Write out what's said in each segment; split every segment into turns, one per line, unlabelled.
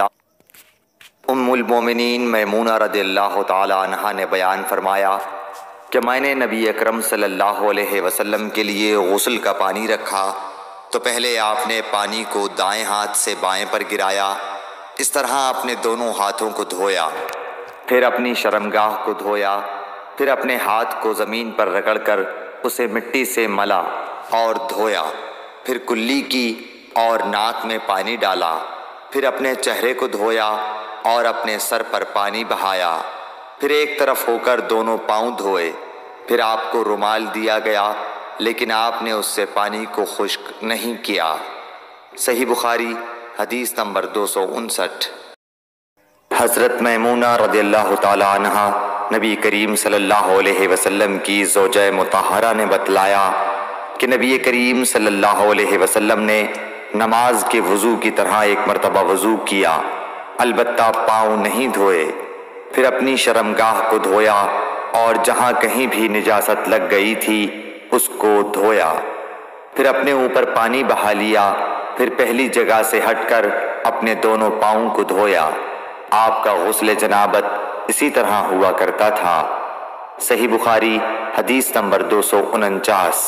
ام المومنین میمونہ رضی اللہ تعالی عنہا نے بیان فرمایا کہ میں نے نبی اکرم صلی اللہ علیہ وسلم کے لیے غسل کا پانی رکھا تو پہلے آپ نے پانی کو دائیں ہاتھ سے بائیں پر گرایا، اس طرح اپنے دونوں ہاتھوں کو دھویا، پھر اپنی شرمگاہ کو دھویا، پھر اپنے ہاتھ کو زمین پر رگڑ کر اسے مٹی سے ملا اور دھویا، پھر کلی کی اور ناک میں پانی ڈالا، پھر اپنے چہرے کو دھویا اور اپنے سر پر پانی بہایا، پھر ایک طرف ہو کر دونوں پاؤں دھوئے، پھر آپ کو رومال دیا گیا لیکن آپ نے اس سے پانی کو خشک نہیں کیا۔ صحیح بخاری حدیث نمبر 259۔ حضرت میمونہ رضی اللہ تعالی عنہا نبی کریم صلی اللہ علیہ وسلم کی زوجہ مطہرہ نے بتلایا کہ نبی کریم صلی اللہ علیہ وسلم نے نماز کے وضو کی طرح ایک مرتبہ وضو کیا، البتہ پاؤں نہیں دھوئے، پھر اپنی شرمگاہ کو دھویا اور جہاں کہیں بھی نجاست لگ گئی تھی اس کو دھویا، پھر اپنے اوپر پانی بہا لیا، پھر پہلی جگہ سے ہٹ کر اپنے دونوں پاؤں کو دھویا۔ آپ کا غسل جنابت اسی طرح ہوا کرتا تھا۔ صحیح بخاری حدیث نمبر 249۔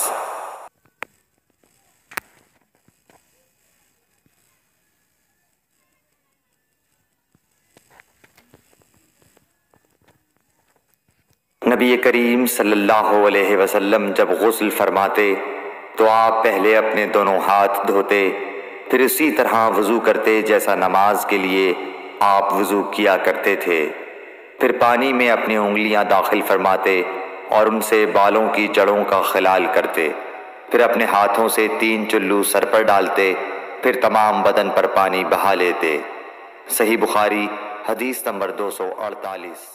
نبی کریم صلی اللہ علیہ وسلم جب غسل فرماتے تو آپ پہلے اپنے دونوں ہاتھ دھوتے، پھر اسی طرح وضو کرتے جیسا نماز کے لیے آپ وضو کیا کرتے تھے، پھر پانی میں اپنی انگلیاں داخل فرماتے اور ان سے بالوں کی جڑوں کا خلال کرتے، پھر اپنے ہاتھوں سے 3 چلو سر پر ڈالتے، پھر تمام بدن پر پانی بہا لیتے۔ صحیح بخاری حدیث نمبر 248۔